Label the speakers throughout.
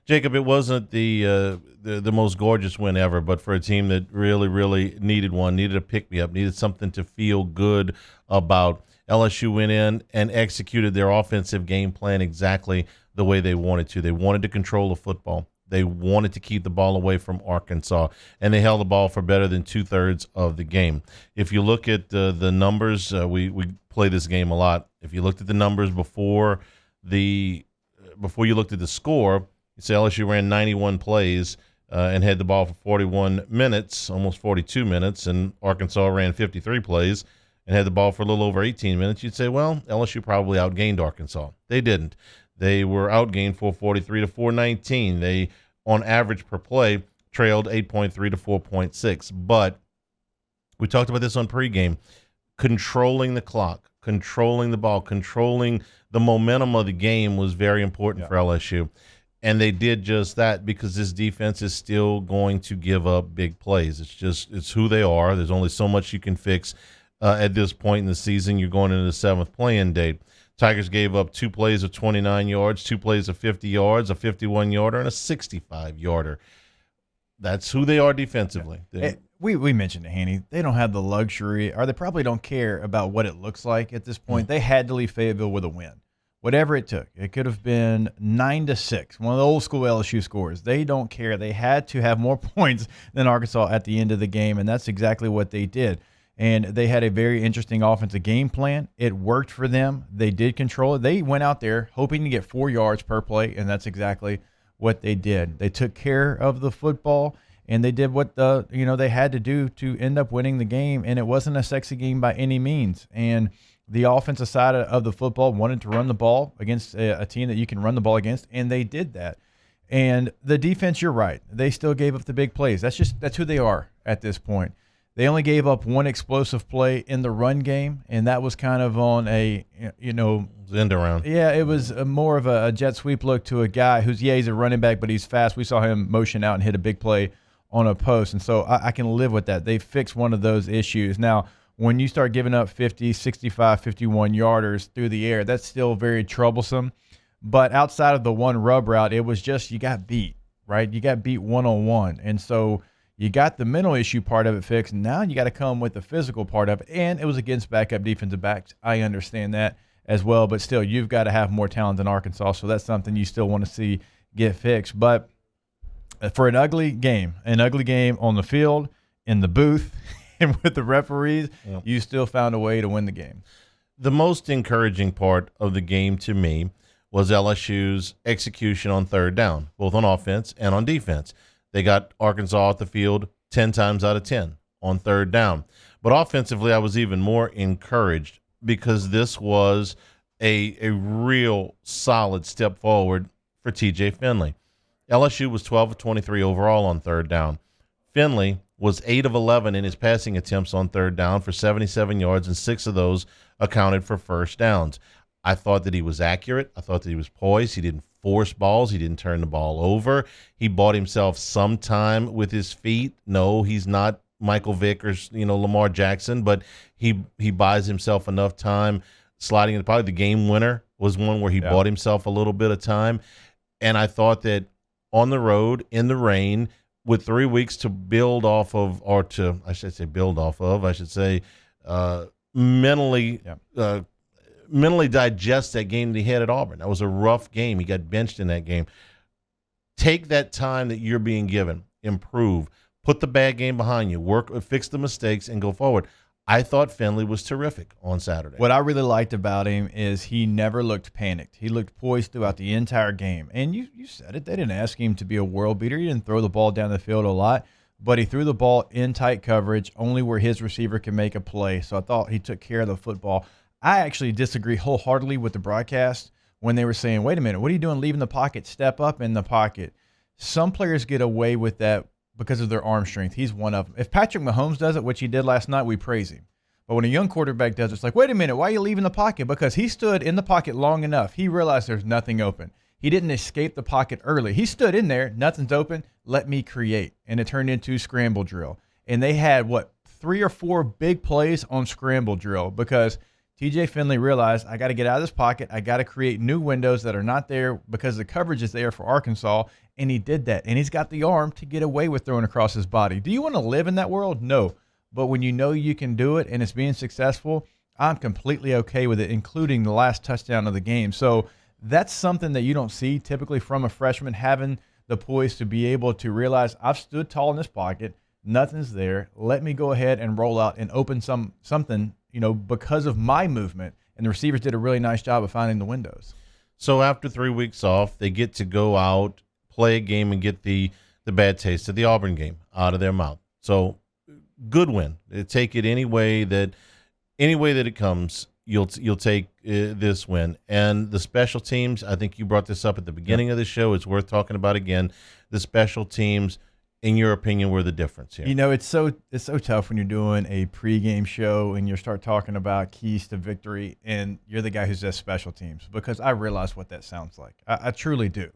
Speaker 1: Jacob, it wasn't the most gorgeous win ever, but for a team that really, really needed one, needed a pick-me-up, needed something to feel good about, LSU went in and executed their offensive game plan exactly the way they wanted to. They wanted to control the football. They wanted to keep the ball away from Arkansas, and they held the ball for better than two-thirds of the game. If you look at the numbers, we play this game a lot. If you looked at the numbers before you looked at the score, you say LSU ran 91 plays and had the ball for 41 minutes, almost 42 minutes, and Arkansas ran 53 plays and had the ball for a little over 18 minutes. You'd say, well, LSU probably outgained Arkansas. They didn't. They were outgained 443 to 419. They, on average per play, trailed 8.3 to 4.6. But we talked about this on pregame. Controlling the clock, controlling the ball, controlling the momentum of the game was very important for LSU. And they did just that because this defense is still going to give up big plays. It's who they are. There's only so much you can fix at this point in the season. You're going into the seventh play-in date. Tigers gave up 2 plays of 29 yards, 2 plays of 50 yards, a 51-yarder, and a 65-yarder. That's who they are defensively.
Speaker 2: We mentioned it, Haney. They don't have the luxury, or they probably don't care about what it looks like at this point. They had to leave Fayetteville with a win. Whatever it took. It could have been 9-6, one of the old school LSU scores. They don't care. They had to have more points than Arkansas at the end of the game, and that's exactly what they did. And they had a very interesting offensive game plan. It worked for them. They did control it. They went out there hoping to get 4 yards per play, and that's exactly what they did. They took care of the football, and they did what they had to do to end up winning the game. And it wasn't a sexy game by any means. And the offensive side of the football wanted to run the ball against a team that you can run the ball against, and they did that. And the defense, you're right. They still gave up the big plays. That's who they are at this point. They only gave up 1 explosive play in the run game, and that was kind of on a,
Speaker 1: end around.
Speaker 2: Yeah, it was more of a jet sweep look to a guy he's a running back, but he's fast. We saw him motion out and hit a big play on a post, and so I can live with that. They fixed one of those issues. Now, when you start giving up 50, 65, 51-yarders through the air, that's still very troublesome. But outside of the one rub route, it was just you got beat, right? You got beat one-on-one, and so – you got the mental issue part of it fixed. Now you got to come with the physical part of it. And it was against backup defensive backs. I understand that as well. But still, you've got to have more talent than Arkansas. So that's something you still want to see get fixed. But for an ugly game on the field, in the booth, and with the referees, you still found a way to win the game.
Speaker 1: The most encouraging part of the game to me was LSU's execution on third down, both on offense and on defense. They got Arkansas off the field 10 times out of 10 on third down. But offensively, I was even more encouraged because this was a real solid step forward for TJ Finley. LSU was 12 of 23 overall on third down. Finley was 8 of 11 in his passing attempts on third down for 77 yards, and 6 of those accounted for first downs. I thought that he was accurate. I thought that he was poised. He didn't force balls. He didn't turn the ball over. He bought himself some time with his feet. No, he's not Michael Vick or Lamar Jackson, but he buys himself enough time sliding in. Probably the game winner was one where he bought himself a little bit of time. And I thought that on the road, in the rain, with 3 weeks to build off of, or to, I should say build off of, I should say mentally digest that game that he had at Auburn. That was a rough game. He got benched in that game. Take that time that you're being given, improve, put the bad game behind you, fix the mistakes, and go forward. I thought Finley was terrific on Saturday.
Speaker 2: What I really liked about him is he never looked panicked. He looked poised throughout the entire game. And you said it. They didn't ask him to be a world beater. He didn't throw the ball down the field a lot, but he threw the ball in tight coverage, only where his receiver can make a play. So I thought he took care of the football. I actually disagree wholeheartedly with the broadcast when they were saying, wait a minute, what are you doing leaving the pocket? Step up in the pocket. Some players get away with that because of their arm strength. He's one of them. If Patrick Mahomes does it, which he did last night, we praise him. But when a young quarterback does it, it's like, wait a minute, why are you leaving the pocket? Because he stood in the pocket long enough. He realized there's nothing open. He didn't escape the pocket early. He stood in there, nothing's open, let me create. And it turned into scramble drill. And they had, 3 or 4 big plays on scramble drill because TJ Finley realized, I got to get out of this pocket. I got to create new windows that are not there because the coverage is there for Arkansas. And he did that. And he's got the arm to get away with throwing across his body. Do you want to live in that world? No. But when you know you can do it and it's being successful, I'm completely okay with it, including the last touchdown of the game. So that's something that you don't see typically from a freshman, having the poise to be able to realize, I've stood tall in this pocket. Nothing's there. Let me go ahead and roll out and open something, because of my movement. And the receivers did a really nice job of finding the windows.
Speaker 1: So after 3 weeks off, they get to go out, play a game, and get the bad taste of the Auburn game out of their mouth. So good win. Take it any way that it comes. You'll take this win. And the special teams, I think you brought this up at the beginning of the show. It's worth talking about again. The special teams, in your opinion, were the difference here?
Speaker 2: It's so tough when you're doing a pregame show and you start talking about keys to victory and you're the guy who says special teams, because I realize what that sounds like. I truly do.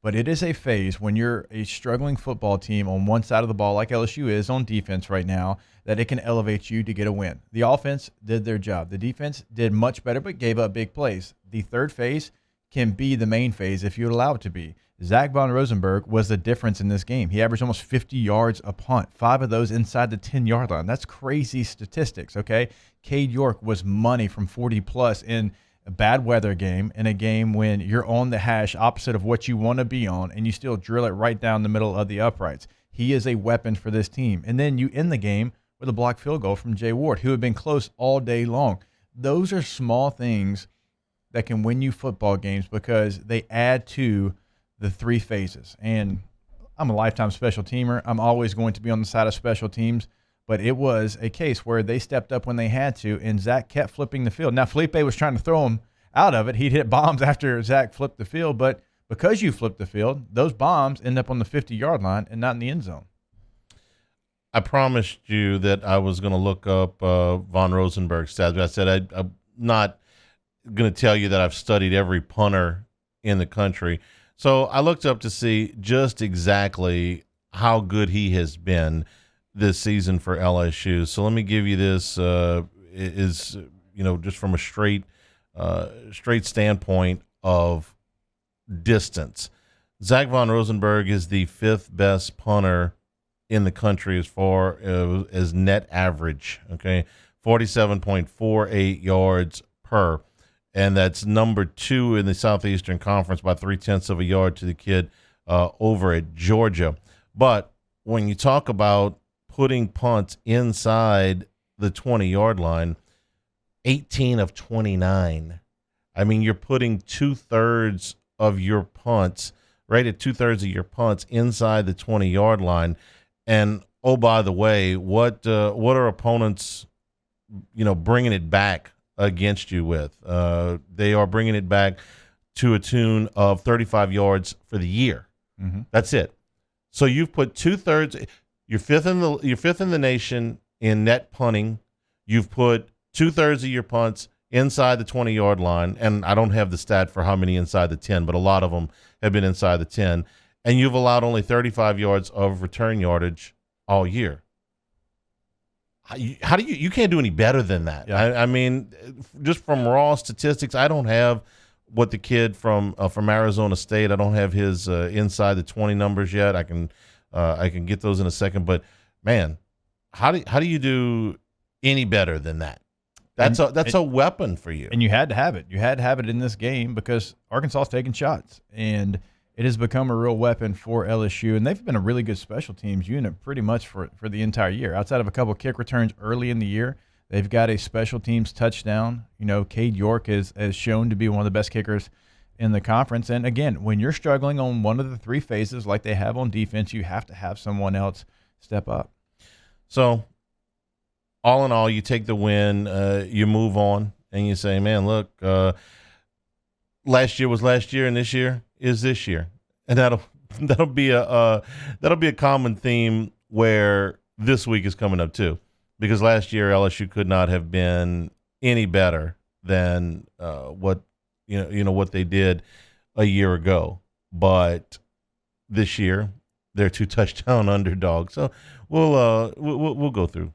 Speaker 2: But it is a phase when you're a struggling football team on one side of the ball, like LSU is on defense right now, that it can elevate you to get a win. The offense did their job. The defense did much better but gave up big plays. The third phase can be the main phase if you allow it to be. Zach Von Rosenberg was the difference in this game. He averaged almost 50 yards a punt, 5 of those inside the 10-yard line. That's crazy statistics, okay? Cade York was money from 40-plus in a bad weather game, in a game when you're on the hash opposite of what you want to be on, and you still drill it right down the middle of the uprights. He is a weapon for this team. And then you end the game with a blocked field goal from Jay Ward, who had been close all day long. Those are small things that can win you football games because they add to the 3 phases. And I'm a lifetime special teamer. I'm always going to be on the side of special teams. But it was a case where they stepped up when they had to, and Zach kept flipping the field. Now, Felipe was trying to throw him out of it. He'd hit bombs after Zach flipped the field. But because you flipped the field, those bombs end up on the 50-yard line and not in the end zone.
Speaker 1: I promised you that I was going to look up Von Rosenberg's stats. I said I'm not going to tell you that I've studied every punter in the country. So I looked up to see just exactly how good he has been this season for LSU. So let me give you this just from a straight standpoint of distance. Zach Von Rosenberg is the 5th best punter in the country as far as net average, okay? 47.48 yards per. And that's number 2 in the Southeastern Conference by 0.3 of a yard to the kid over at Georgia. But when you talk about putting punts inside the 20-yard line, 18 of 29. I mean, you're putting 2/3 of your punts, right at 2/3 of your punts inside the 20-yard line. And, oh, by the way, what are opponents, bringing it back against you with? They are bringing it back to a tune of 35 yards for the year. Mm-hmm. That's it. So you've put 2/3. You're fifth in the nation in net punting. You've put 2/3 of your punts inside the 20-yard line, and I don't have the stat for how many inside the 10, but a lot of them have been inside the 10. And you've allowed only 35 yards of return yardage all year. How do you can't do any better than that? Yeah. I mean, just from raw statistics, I don't have what the kid from Arizona State. I don't have his inside the 20 numbers yet. I can get those in a second, but man, how do you do any better than that? That's a weapon for you.
Speaker 2: And you had to have it. You had to have it in this game because Arkansas is taking shots, and it has become a real weapon for LSU. And they've been a really good special teams unit pretty much for the entire year. Outside of a couple of kick returns early in the year, they've got a special teams touchdown. Cade York has shown to be one of the best kickers in the conference. And again, when you're struggling on one of the 3 phases like they have on defense, you have to have someone else step up.
Speaker 1: So all in all, you take the win, you move on, and you say, man, look, last year was last year and this year is this year. And that'll be a common theme where this week is coming up too, because last year LSU could not have been any better than what they did a year ago. But this year they're 2 touchdown underdogs. So we'll go through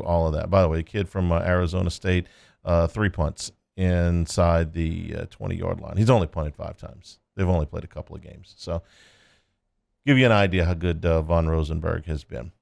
Speaker 1: all of that. By the way, a kid from Arizona State, 3 punts inside the 20-yard line. He's only punted 5 times. They've only played a couple of games. So give you an idea how good Von Rosenberg has been.